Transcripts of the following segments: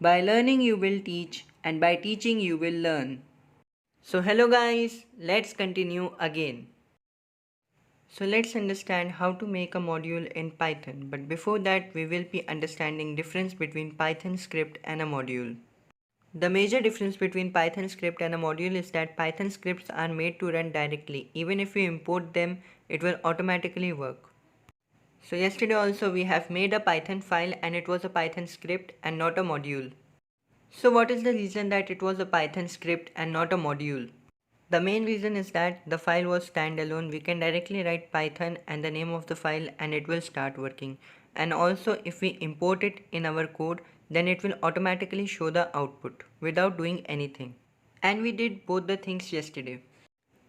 By learning, you will teach, and by teaching, you will learn. So, hello guys, let's continue again. So, let's understand how to make a module in Python. But before that, we will be understanding difference between Python script and a module. The major difference between Python script and a module is that Python scripts are made to run directly. Even if you import them, it will automatically work. So yesterday also we have made a Python file and it was a Python script and not a module. So what is the reason that it was a Python script and not a module? The main reason is that the file was standalone. We can directly write Python and the name of the file and it will start working. And also if we import it in our code, then it will automatically show the output without doing anything. And we did both the things yesterday.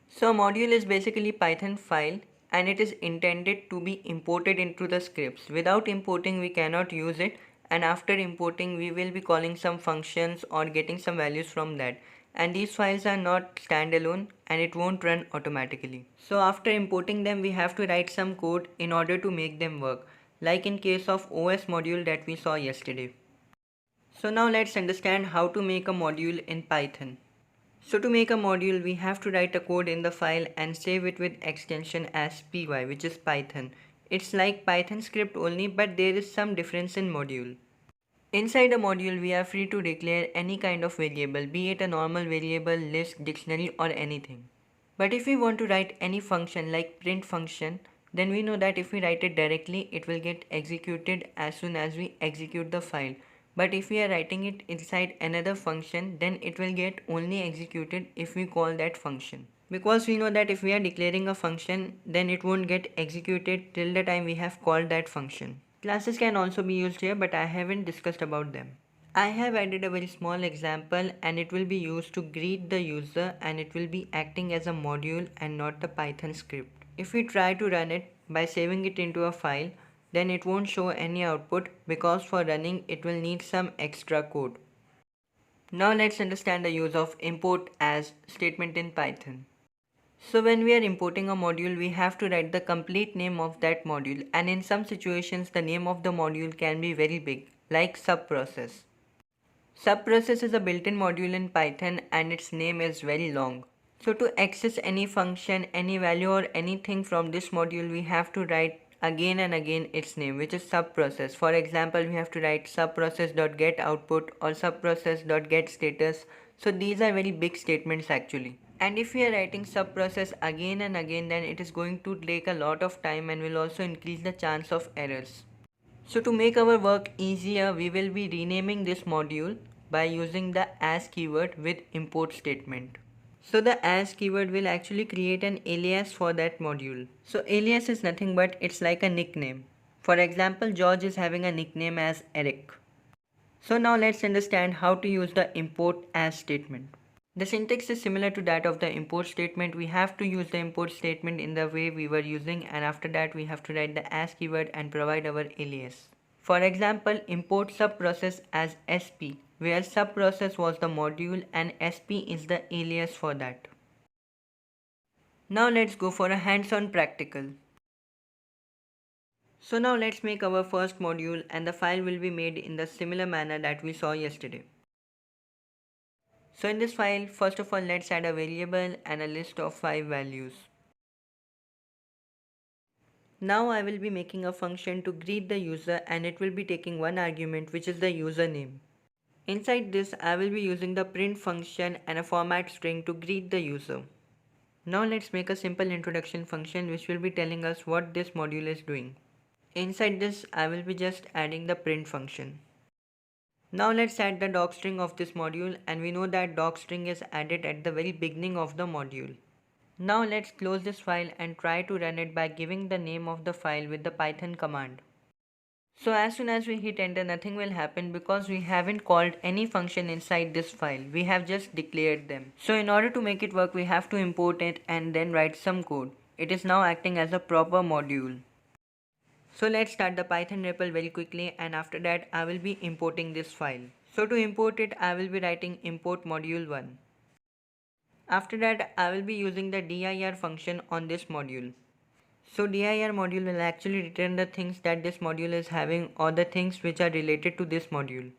So a module is basically Python file and it is intended to be imported into the scripts. Without importing we cannot use it, and after importing we will be calling some functions or getting some values from that, and these files are not standalone and it won't run automatically. So after importing them we have to write some code in order to make them work, like in case of OS module that we saw yesterday. So now let's understand how to make a module in Python. So to make a module, we have to write a code in the file and save it with extension as py, which is Python. It's like Python script only, but there is some difference in module. Inside a module, we are free to declare any kind of variable, be it a normal variable, list, dictionary or anything. But if we want to write any function like print function, then we know that if we write it directly, it will get executed as soon as we execute the file. But if we are writing it inside another function, then it will get only executed if we call that function. Because we know that if we are declaring a function, then it won't get executed till the time we have called that function. Classes can also be used here, but I haven't discussed about them. I have added a very small example and it will be used to greet the user, and it will be acting as a module and not the Python script. If we try to run it by saving it into a file, then it won't show any output because for running it will need some extra code. Now let's understand the use of import as statement in Python. So when we are importing a module, we have to write the complete name of that module, and in some situations the name of the module can be very big, like subprocess. Subprocess is a built-in module in Python and its name is very long. So to access any function, any value or anything from this module, we have to write again and again its name, which is subprocess. For example, we have to write subprocess.getOutput or subprocess.getStatus. So these are very big statements actually. And if we are writing subprocess again and again, then it is going to take a lot of time and will also increase the chance of errors. So to make our work easier, we will be renaming this module by using the as keyword with import statement. So the as keyword will actually create an alias for that module. So alias is nothing but it's like a nickname. For example, George is having a nickname as Eric. So now let's understand how to use the import as statement. The syntax is similar to that of the import statement. We have to use the import statement in the way we were using, and after that we have to write the as keyword and provide our alias. For example, import subprocess as sp, where subprocess was the module and sp is the alias for that. Now let's go for a hands-on practical. So now let's make our first module, and the file will be made in the similar manner that we saw yesterday. So in this file, first of all, let's add a variable and a list of 5 values. Now I will be making a function to greet the user, and it will be taking one argument, which is the username. Inside this, I will be using the print function and a format string to greet the user. Now let's make a simple introduction function which will be telling us what this module is doing. Inside this, I will be just adding the print function. Now let's add the docstring of this module, and we know that docstring is added at the very beginning of the module. Now let's close this file and try to run it by giving the name of the file with the Python command. So as soon as we hit enter, nothing will happen because we haven't called any function inside this file. We have just declared them. So in order to make it work, we have to import it and then write some code. It is now acting as a proper module. So let's start the Python REPL very quickly, and after that I will be importing this file. So to import it, I will be writing import module1. After that, I will be using the dir function on this module. So dir module will actually return the things that this module is having or the things which are related to this module.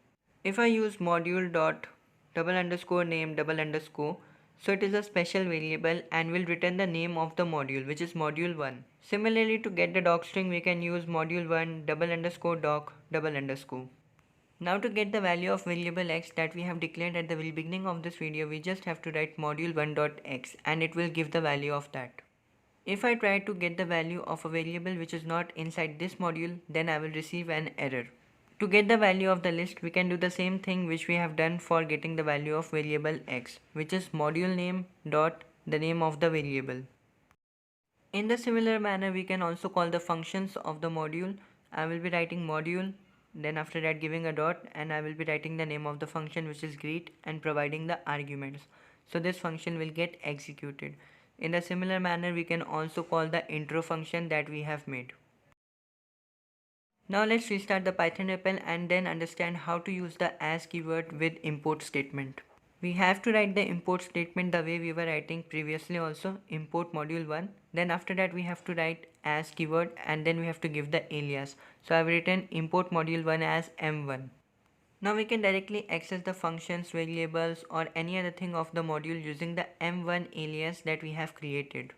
If I use module dot double underscore name double underscore, so it is a special variable and will return the name of the module, which is module 1. Similarly, to get the docstring, we can use module 1 double underscore doc double underscore. Now to get the value of variable x that we have declared at the very beginning of this video, we just have to write module1.x and it will give the value of that. If I try to get the value of a variable which is not inside this module, then I will receive an error. To get the value of the list, we can do the same thing which we have done for getting the value of variable x, which is module name dot the name of the variable. In the similar manner, we can also call the functions of the module. I will be writing module, then after that giving a dot, and I will be writing the name of the function, which is greet, and providing the arguments. So this function will get executed. In a similar manner, we can also call the intro function that we have made. Now let's restart the Python REPL and then understand how to use the as keyword with import statement. We have to write the import statement the way we were writing previously also, import module 1. Then after that we have to write as keyword and then we have to give the alias. So I have written import module 1 as m1. Now we can directly access the functions, variables or any other thing of the module using the m1 alias that we have created.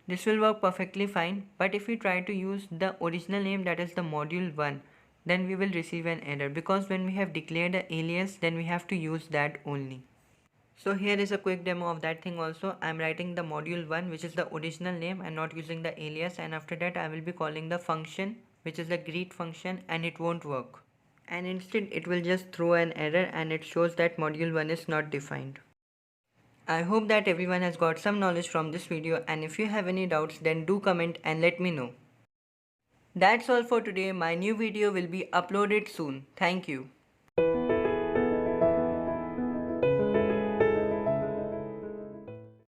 This will work perfectly fine, but if we try to use the original name, that is the module 1, then we will receive an error because when we have declared the alias, then we have to use that only. So here is a quick demo of that thing also. I am writing the module 1, which is the original name and not using the alias, and after that I will be calling the function which is the greet function, and it won't work. And instead it will just throw an error and it shows that module 1 is not defined. I hope that everyone has got some knowledge from this video, and if you have any doubts then do comment and let me know. That's all for today. My new video will be uploaded soon. Thank you.